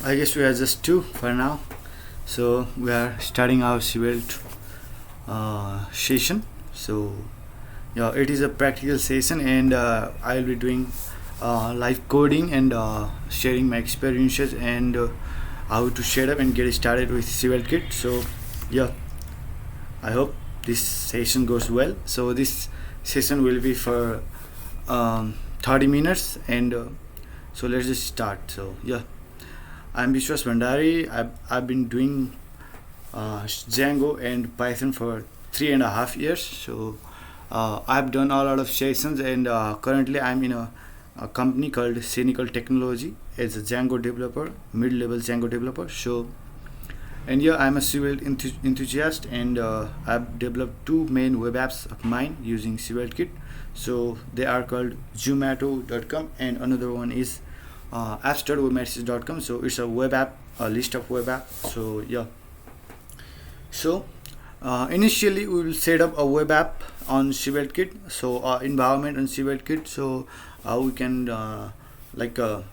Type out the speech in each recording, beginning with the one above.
I guess we are just two for now. So we are starting our Svelte session. So yeah, it is a practical session, and I will be doing live coding and sharing my experiences and how to set up and get started with SvelteKit. So yeah, I hope this session goes well. So this session will be for 30 minutes, and so let's just start. So yeah, I'm Vishwas Bhandari. I've been doing Django and Python for 3.5 years. So I've done a lot of sessions, and currently I'm in a company called Cynical Technology as a Django developer, mid-level Django developer. So, and yeah, I'm a Svelte enthusiast, and I've developed two main web apps of mine using SvelteKit. So they are called Zomato.com, and another one is apps.webmessages.com. So it's a web app, a list of web apps. So yeah, so initially we will set up a web app on SvelteKit, so environment on SvelteKit, so we can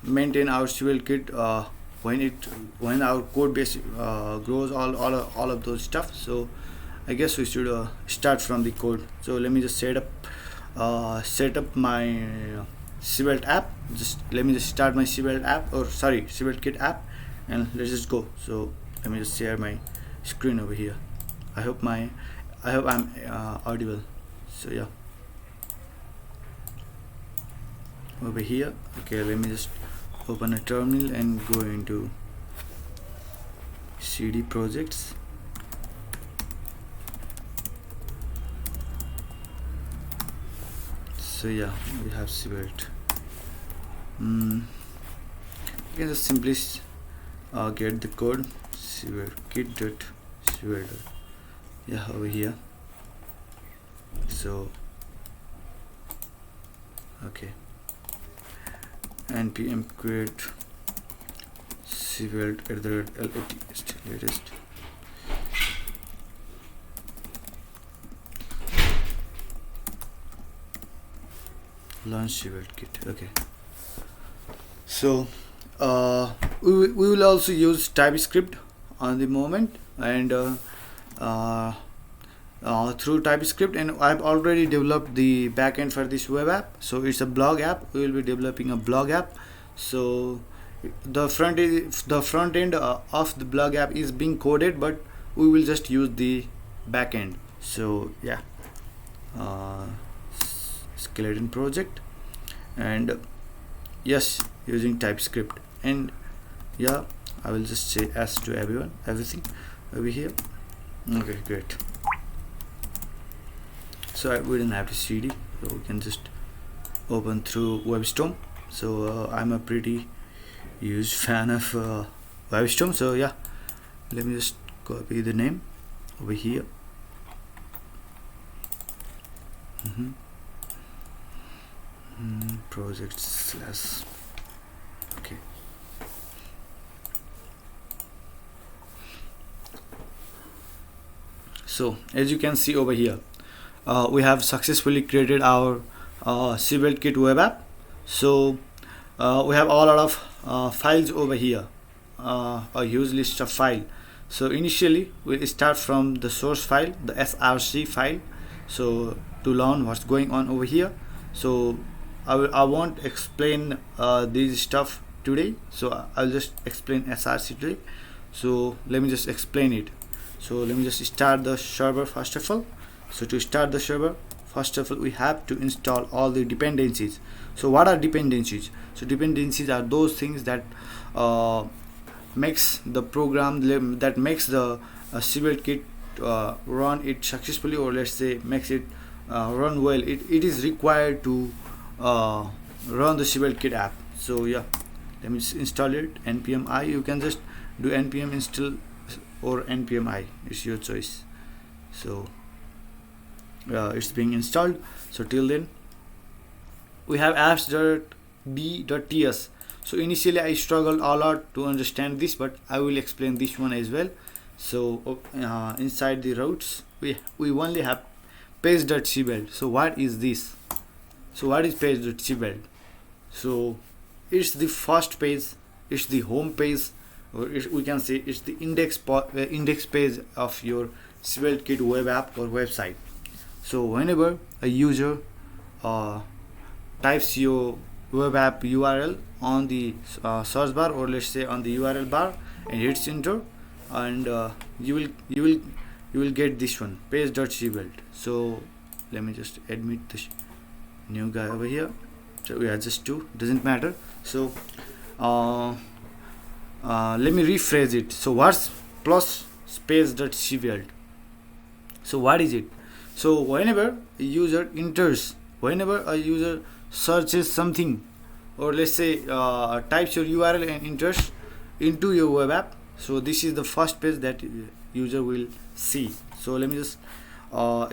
maintain our SvelteKit when our code base grows, all of those stuff. So I guess we should start from the code. So let me just set up my Svelte app. Let me just start my SvelteKit app, and let's just go. So let me just share my screen over here. I hope I'm audible. So yeah, over here. Okay, let me just open a terminal and go into CD projects. So yeah, we have Svelte. You can just simply get the code SvelteKit.svelte. Yeah, over here. So okay, npm create latest. Launch SvelteKit. Okay, so we will also use TypeScript on the moment, and through TypeScript, and I've already developed the backend for this web app. So it's a blog app. We will be developing a blog app. So the front end of the blog app is being coded, but we will just use the backend. So yeah, skeleton project, and yes, using TypeScript, and yeah, I will just say S to everything over here. Okay, great. So we don't have to CD, so we can just open through WebStorm. So I'm a pretty huge fan of WebStorm. So yeah, let me just copy the name over here. Project slash. Okay. So as you can see over here, we have successfully created our SvelteKit web app. So we have a lot of files over here, a huge list of files. So initially we start from the source file, the src file, so to learn what's going on over here. So I won't explain this stuff today, so I'll just explain src today. So let me just explain it. So let me just start the server first of all. So to start the server, first of all, we have to install all the dependencies. So what are dependencies? So dependencies are those things that makes the program, that makes the SvelteKit run it successfully, or let's say makes it run well. It is required to run the SvelteKit app. So yeah, let me just install it. npm I. You can just do npm install or npm I. It's your choice. So it's being installed. So till then we have apps.b.ts. So initially I struggled a lot to understand this, but I will explain this one as well. So inside the routes we only have page.cbld. So what is this? So what is page.cbld? So it's the first page, it's the home page or we can say it's the index page of your SvelteKit web app or website. So whenever a user types your web app URL on the search bar, or let's say on the URL bar, and hits enter, and you will get this one, page.svelte. So let me just admit this new guy over here. So we are just two, doesn't matter. So let me rephrase it. So what's plus space.svelte? So what is it? So whenever a user enters, whenever a user searches something, or let's say types your URL and enters into your web app, so this is the first page that user will see. So let me just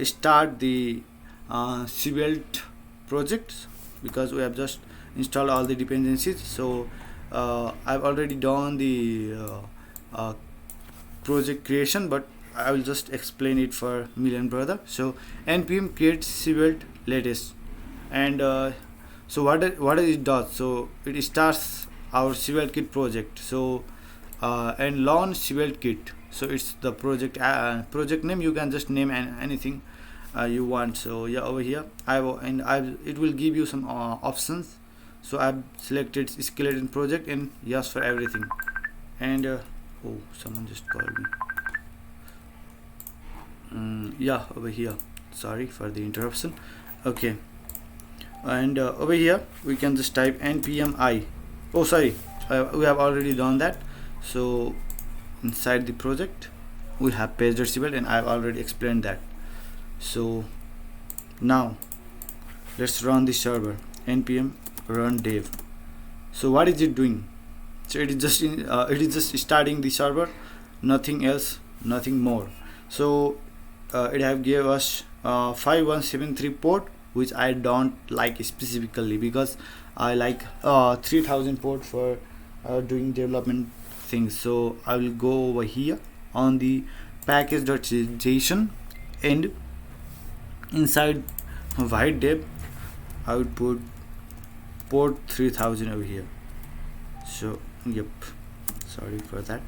start the Svelte project, because we have just installed all the dependencies. So I've already done the project creation, but I will just explain it for million brother. So npm create Svelte latest, and so what it does, so it starts our SvelteKit project. So and launch SvelteKit. So it's the project name. You can just name anything you want. So yeah, over here it will give you some options. So I've selected skeleton project and yes for everything. And oh, someone just called me. Yeah, over here, sorry for the interruption. Okay, and over here we can just type npm I. Oh sorry, we have already done that. So inside the project we have page.svelte, and I've already explained that. So now let's run the server, npm run dev. So what is it doing? So it is just starting the server, nothing else, nothing more. So it have gave us 5173 port, which I don't like specifically, because I like 3000 port for doing development things. So I will go over here on the package.json, and inside white dev I would put port 3000 over here. So yep, sorry for that.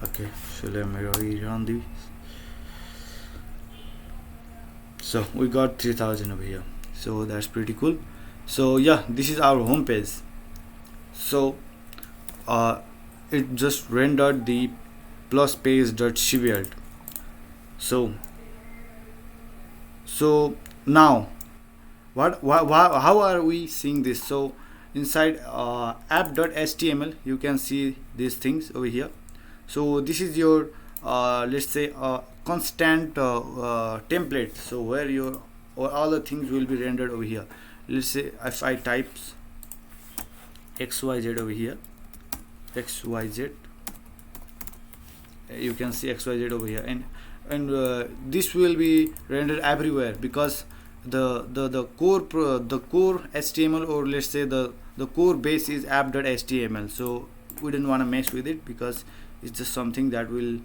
Okay, so let me rerun this. So we got 3000 over here, so that's pretty cool. So yeah, this is our home page. So it just rendered the plus page.svelte. So now how are we seeing this? So inside app.html you can see these things over here. So this is your let's say constant template, so where your all the things will be rendered over here. Let's say if I type xyz over here, xyz, you can see xyz over here, and this will be rendered everywhere, because the core HTML, or let's say the core base is app.html. so we didn't want to mess with it, because it's just something that will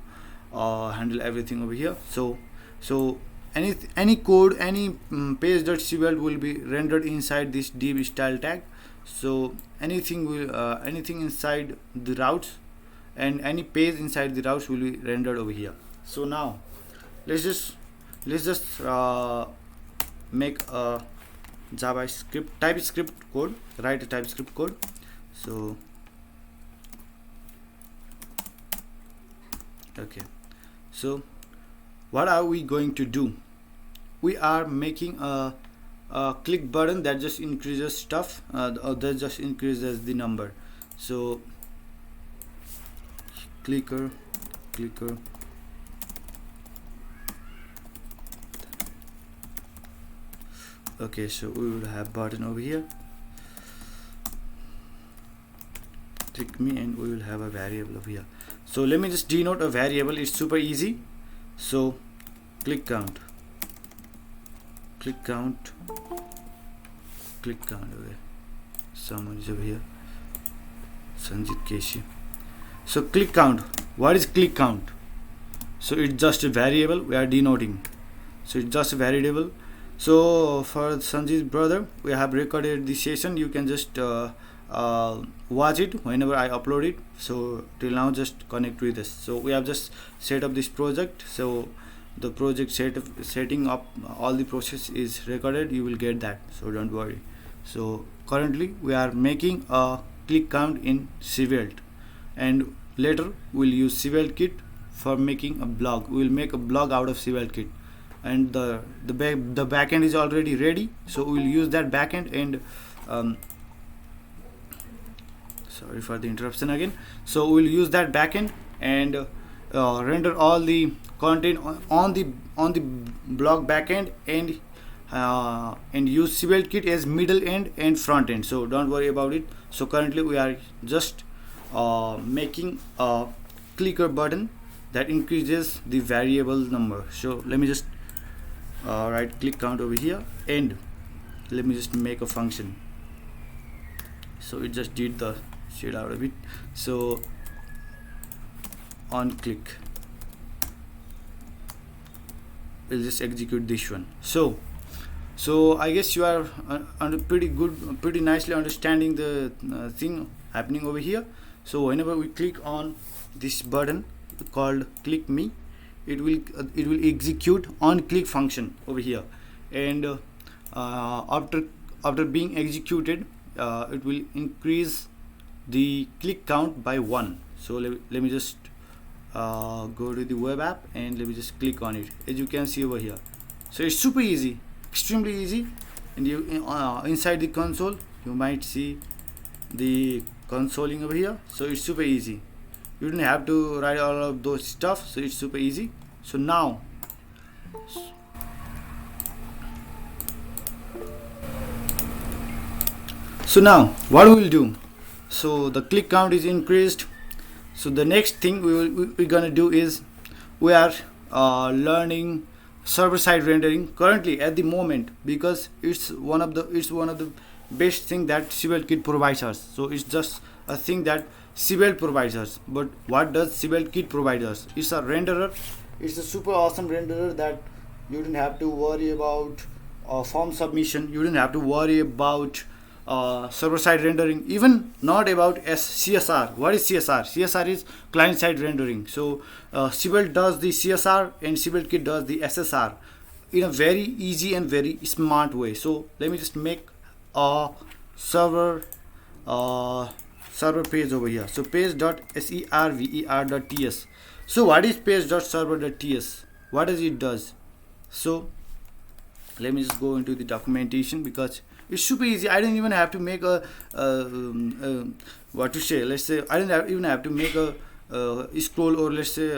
handle everything over here. So any code, any page.svelte will be rendered inside this div style tag. So anything inside the routes, and any page inside the routes will be rendered over here. So now let's just make a TypeScript code, write a TypeScript code. So okay, so what are we going to do? We are making a click button that just increases stuff, that just increases the number. So clicker. Okay, so we will have button over here, click me, and we will have a variable over here. So let me just denote a variable. It's super easy. So click count over. Someone is over here, Sanjit Keshi. So click count. What is click count? So it's just a variable we are denoting. So it's just a variable. So for Sanjit's brother, we have recorded the session. You can just watch it whenever I upload it. So till now just connect with this. So we have just set up this project. So the project setting up, all the process is recorded, you will get that, so don't worry. So currently we are making a click count in Svelte, and later we'll use SvelteKit for making a blog. We will make a blog out of SvelteKit, and the backend is already ready, so we'll use that backend. And sorry for the interruption again. So we'll use that backend and render all the content on the blog backend, and use SvelteKit as middle end and front end. So don't worry about it. So currently we are just making a clicker button that increases the variable number. So let me just right click count over here, and let me just make a function. So it just did the shit out of it. So on click, we'll just execute this one. So I guess you are pretty nicely understanding the thing happening over here. So whenever we click on this button called click me, it will execute on click function over here, and after being executed, it will increase the click count by 1. So let me just go to the web app, and let me just click on it. As you can see over here, so it's super easy, extremely easy. And you inside the console, you might see the consoling over here. So it's super easy, you don't have to write all of those stuff, so it's super easy. So now what we will do, so the click count is increased. So the next thing we're gonna do is we are learning server-side rendering currently at the moment, because it's one of the best thing that SvelteKit provides us. So it's just a thing that Svelte provides us. But what does SvelteKit provide us? It's a renderer. It's a super awesome renderer that you don't have to worry about form submission. You don't have to worry about server-side rendering, even not about CSR. What is CSR? CSR is client-side rendering. So Svelte does the CSR and SvelteKit does the SSR in a very easy and very smart way. So let me just make a server page over here. So page.server.ts. So what is page.server.ts? What does it does? So let me just go into the documentation, because it's super easy. I didn't even have to make a what to say. Let's say I didn't even have to make a scroll, or let's say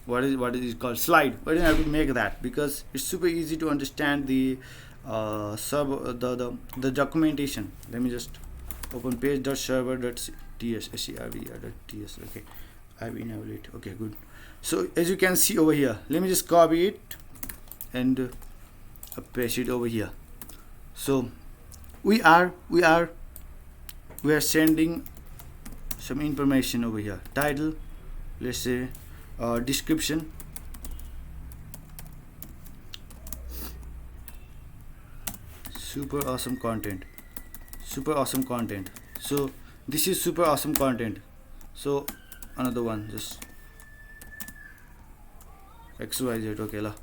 what is it called, slide. I didn't have to make that, because it's super easy to understand the the documentation. Let me just open page.server.ts, server.ts. Okay, I've enabled it. Okay, good. So as you can see over here, let me just copy it and paste it over here. So we are sending some information over here. Title, let's say description, super awesome content. So this is super awesome content. So another one, just XYZ. Okay la.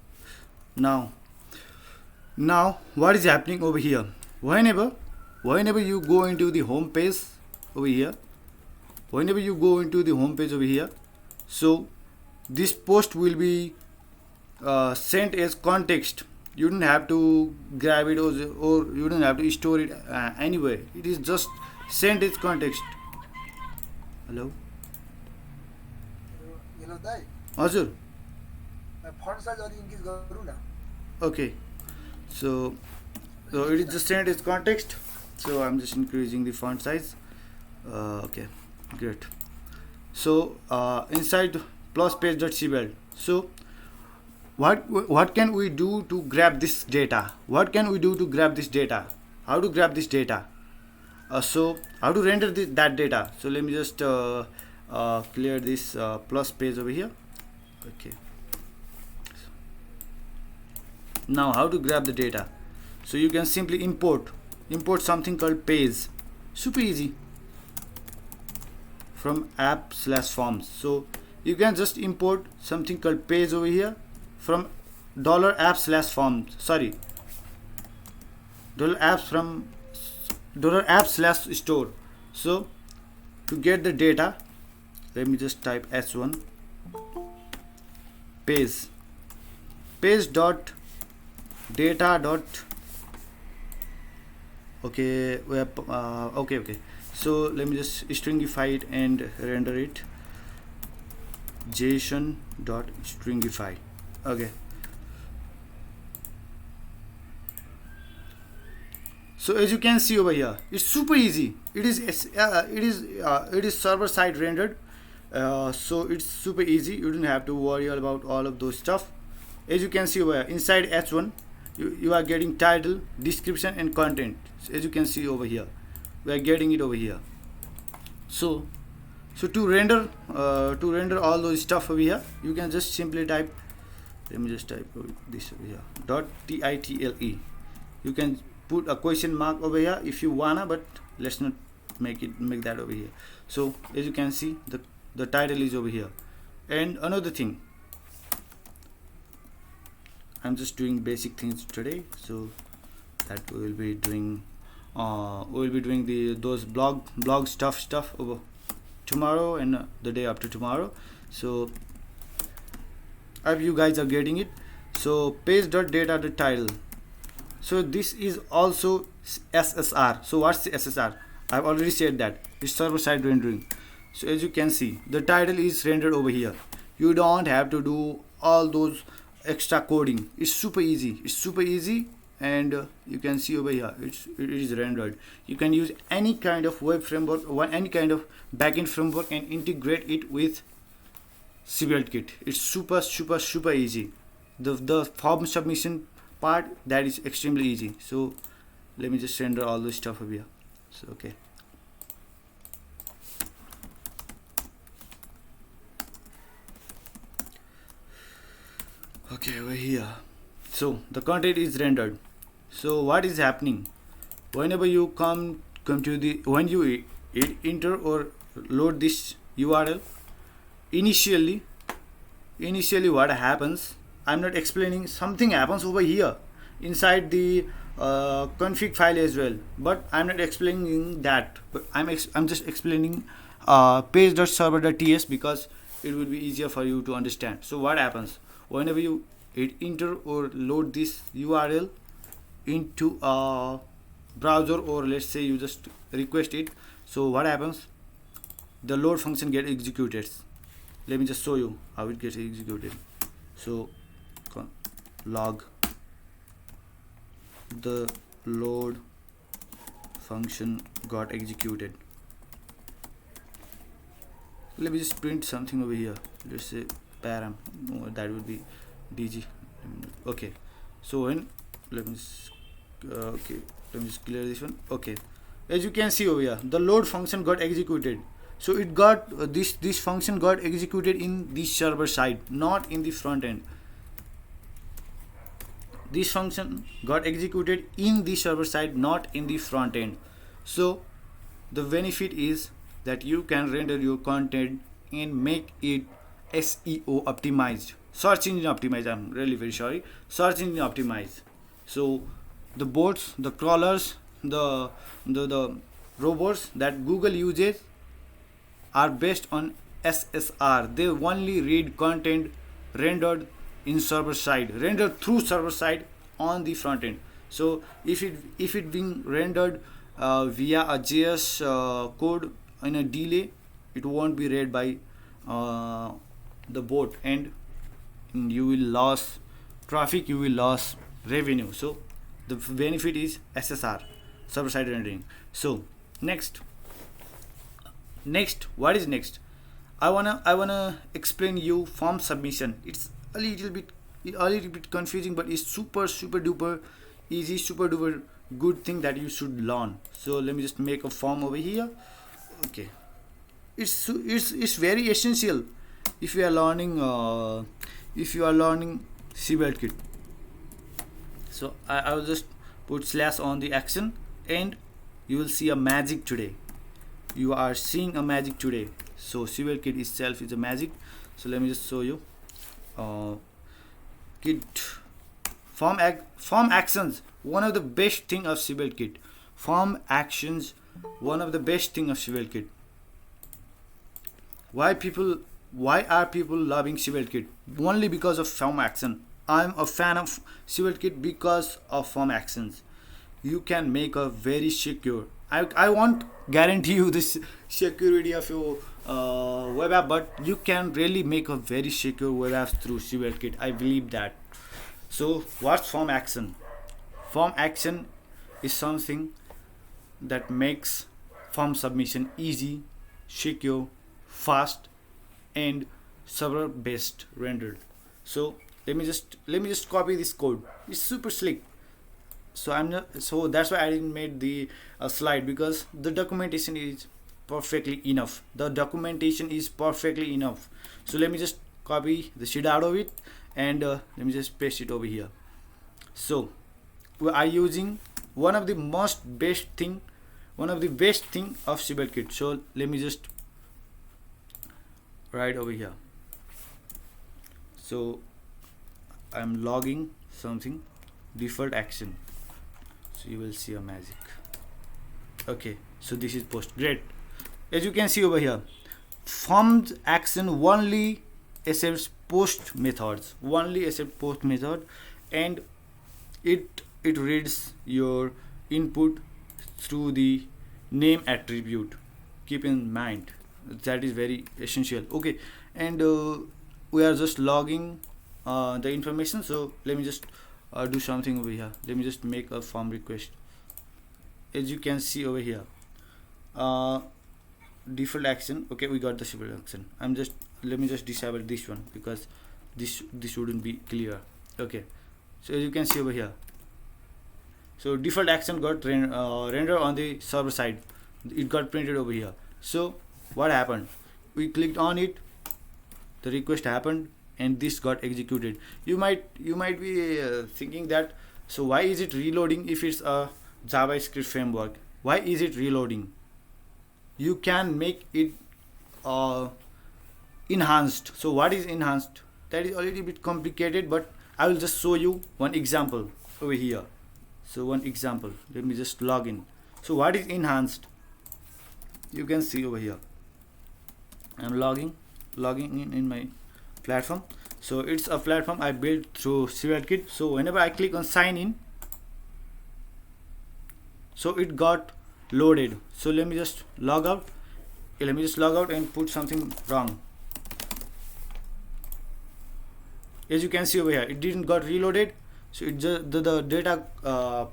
Now what is happening over here? Whenever you go into the home page over here, so this post will be sent as context. You don't have to grab it, or you don't have to store it anywhere. It is just sent as context. Hello. Hazur. Okay. So it is just sent as context. So I'm just increasing the font size. Okay, great. So inside plus page.svelte. So what can we do to grab this data? How to grab this data? So how to render that data? So let me just clear this plus page over here. Okay. Now how to grab the data? So you can simply import something called page. Super easy. from app/forms. So you can just import something called page over here from $app/forms, sorry, $apps from $app/store. So to get the data, let me just type s1 page dot data dot, okay, okay, so let me just stringify it and render it json dot stringify. Okay, so as you can see over here, it's super easy. It is server side rendered, so it's super easy. You don't have to worry about all of those stuff. As you can see over here, inside h1 you are getting title, description and content. So as you can see over here, we are getting it over here. So to render all those stuff over here, you can just simply type, let me just type this over here, .title. You can put a question mark over here if you wanna, but let's not make that over here. So as you can see, the title is over here. And another thing, I'm just doing basic things today, so that we will be doing those blog stuff over tomorrow and the day after tomorrow. So I hope you guys are getting it. So page.data.title. So this is also SSR. So what's the SSR? I've already said that it's server side rendering. So as you can see, the title is rendered over here. You don't have to do all those extra coding. It's super easy, and you can see over here it is rendered. You can use any kind of web framework or any kind of backend framework and integrate it with SvelteKit. It's super easy. The form submission part, that is extremely easy. So let me just render all this stuff over here. So okay, over here, so the content is rendered. So what is happening whenever you come to the, when you enter or load this URL, initially what happens, I'm not explaining, something happens over here inside the config file as well, but I'm not explaining that, but I'm just explaining page.server.ts because it will be easier for you to understand. So what happens whenever you enter or load this URL into a browser, or let's say you just request it, so what happens, the load function get executed. Let me just show you how it gets executed. So log the load function got executed. Let me just print something over here. Let's say param, that would be dg. Okay, so when let me just clear this one. Okay, as you can see over here, the load function got executed. So it got this function got executed in the server side, not in the front end. This function got executed in the server side, not in the front end. So the benefit is that you can render your content and make it SEO optimized, search engine optimized. I'm really very sorry, search engine optimized. So the bots, the crawlers, the robots that Google uses are based on SSR. They only read content rendered in server side, rendered through server side on the front end. So if it being rendered via a JS code in a delay, it won't be read by the bot, and you will lose traffic, you will lose revenue. So the benefit is SSR, server side rendering. So next, what is next? I wanna explain you form submission. It's a little bit confusing, but it's super duper easy, super duper good thing that you should learn. So let me just make a form over here. Okay, it's very essential if you are learning SvelteKit. So I will just put slash on the action, and you will see a magic today. You are seeing a magic today. So SvelteKit itself is a magic. So let me just show you. Kit form actions, one of the best thing of SvelteKit. Form actions, one of the best thing of SvelteKit. Why are people loving SvelteKit? Only because of form action. I'm a fan of SvelteKit because of form actions. You can make a very secure. I won't guarantee you this security of your web app, but you can really make a very secure web app through SvelteKit. I believe that. So what's form action? Form action is something that makes form submission easy, secure, fast, and server based rendered. So let me just copy this code. It's super slick. So that's why I didn't make the slide, because the documentation is perfectly enough. So let me just copy the shit out of it, and let me just paste it over here. So we are using one of the best thing of SvelteKit. So let me just write over here. So I'm logging something, default action. So you will see a magic. Okay, so this is post. Great. As you can see over here, formed action only accepts post methods. And it reads your input through the name attribute. Keep in mind, that is very essential. Okay, and we are just logging the information. So let me just do something over here. Let me just make a form request. As you can see over here, default action. Okay, we got the default action. Let me just disable this one, because this wouldn't be clear. Okay, so as you can see over here, so default action got rendered on the server side. It got printed over here. So what happened? We clicked on it, the request happened, and this got executed. You might be thinking that, so why is it reloading if it's a JavaScript framework? Why is it reloading? You can make it enhanced. So what is enhanced? That is already a bit complicated, but I will just show you one example over here. So one example, let me just log in. So what is enhanced? You can see over here, I'm logging in my platform. So it's a platform I built through SvelteKit. So whenever I click on sign in, so it got loaded. So let me just log out. And put something wrong. As you can see over here, it didn't got reloaded. So it just the data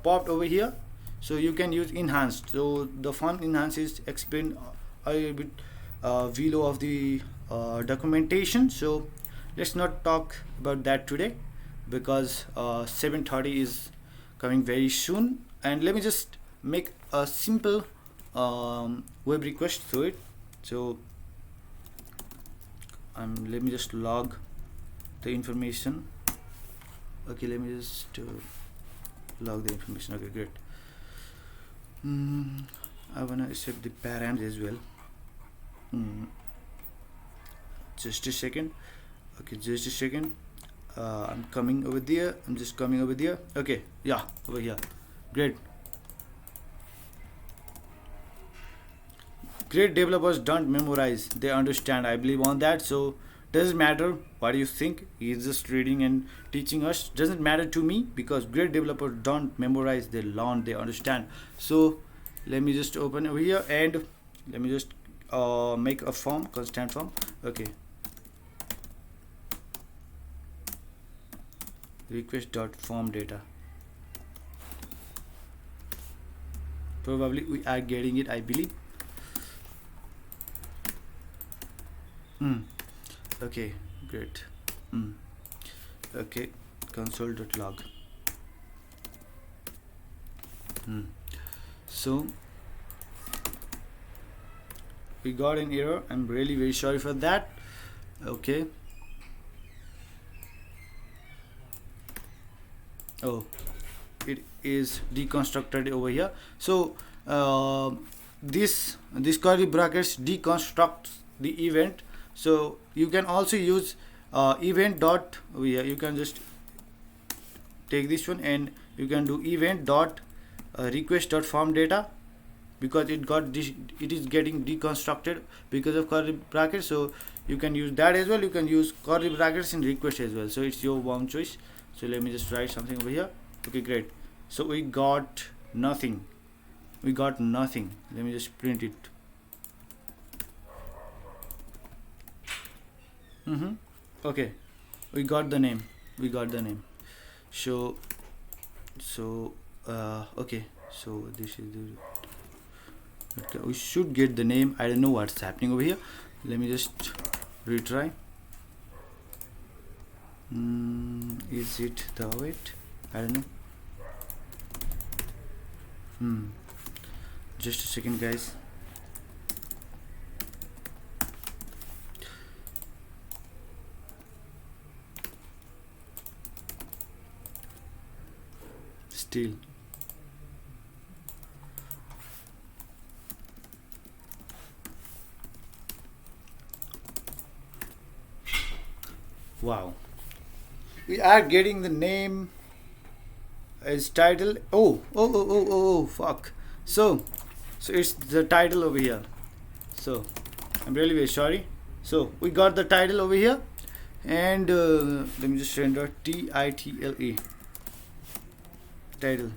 popped over here. So you can use enhanced. So the font enhance is explained a little bit below of the documentation. So let's not talk about that today, because 7:30 is coming very soon. And let me just make a simple web request through it. So let me just log the information. Okay, let me just log the information. Okay, great. I wanna accept the params as well. Just a second. Okay, just a second. I'm coming over there. I'm just coming over there. Okay, yeah, over here. Great. Great developers don't memorize, they understand. I believe on that. So doesn't matter what you think, he's just reading and teaching us. Doesn't matter to me, because great developers don't memorize, they learn, they understand. So let me just open over here, and let me just make a form, constant form. Okay, request.form data. Probably we are getting it, I believe. Okay, great. Okay, console.log. So we got an error. I'm really very sorry for that. Okay. Oh, it is deconstructed over here. So this curly brackets deconstructs the event. So you can also use event dot, you can just take this one and you can do event dot request dot form data, because it is getting deconstructed because of curly brackets. So you can use that as well. You can use curly brackets in request as well, so it's your own choice. So let me just write something over here. Okay, great. So we got nothing. Let me just print it. Okay, we got the name. So okay, so this is the, okay, we should get the name. I don't know what's happening over here. Let me just retry. Is it the wait? I don't know. Just a second, guys. Still. Wow, we are getting the name as title. Oh, fuck. So it's the title over here. So I'm really very sorry. So we got the title over here, and let me just render title, title,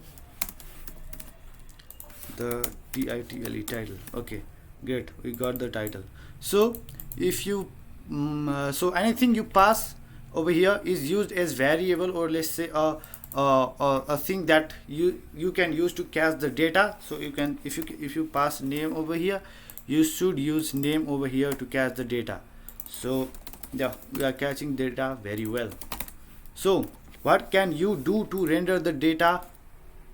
the title title. Okay, great, we got the title. So if you so anything you pass over here is used as variable, or let's say a thing that you can use to cache the data. So you can, if you pass name over here, you should use name over here to cache the data. So yeah, we are caching data very well. So what can you do to render the data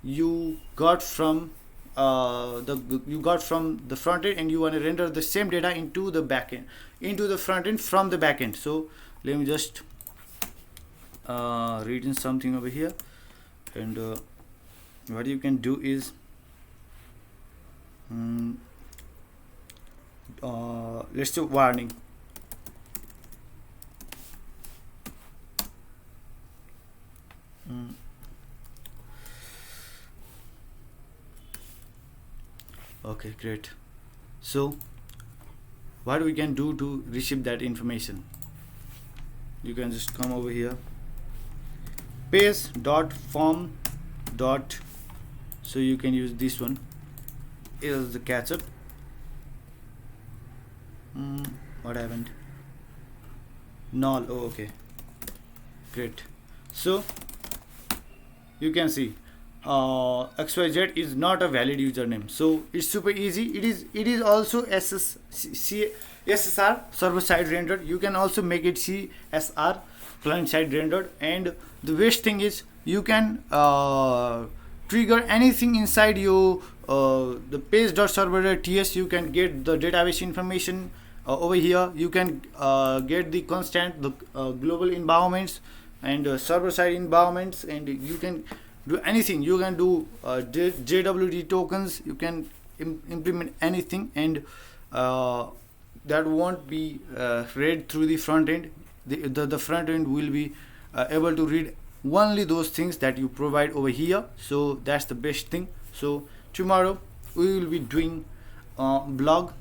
you got from the front end, and you want to render the same data into the back end, into the front end from the back end? So let me just read in something over here, and what you can do is let's do warning. Okay, great. So what we can do to receive that information, you can just come over here, page dot form dot, so you can use this one. Is the catch up. What happened? Null. Oh, okay, great. So you can see XYZ is not a valid username. So it's super easy. It is also SSR, server side rendered. You can also make it CSR, client side rendered. And the best thing is you can trigger anything inside you the page.server.ts. You can get the database information over here. You can get the constant, the global environments and server side environments, and you can do anything. You can do JWT tokens. You can implement anything, and that won't be read through the front end. The front end will be able to read only those things that you provide over here. So that's the best thing. So tomorrow we will be doing blog.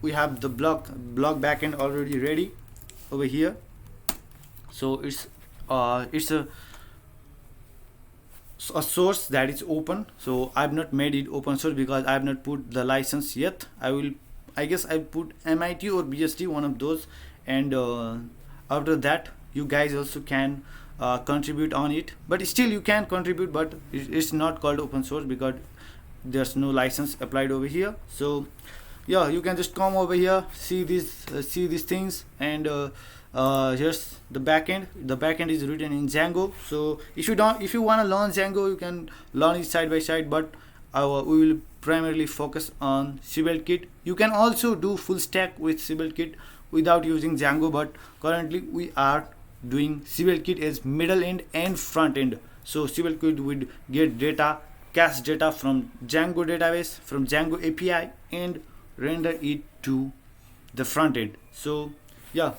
We have the blog backend already ready over here. So it's a source that is open. So I've not made it open source because I have not put the license yet. I guess I put MIT or BSD, one of those, and after that you guys also can contribute on it. But still you can contribute, but it's not called open source because there's no license applied over here. So yeah, you can just come over here, see these things, and here's the backend. The backend is written in Django. So if you want to learn Django, you can learn it side by side, but we will primarily focus on SvelteKit. You can also do full stack with SvelteKit without using Django, but currently we are doing SvelteKit as middle end and front end. So SvelteKit would get data, cache data from Django database, from Django API, and render it to the front end. So yeah,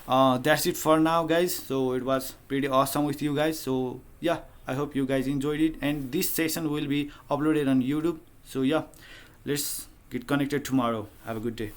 that's it for now, guys. So it was pretty awesome with you guys. So yeah, I hope you guys enjoyed it, and this session will be uploaded on YouTube. So yeah, let's get connected tomorrow. Have a good day.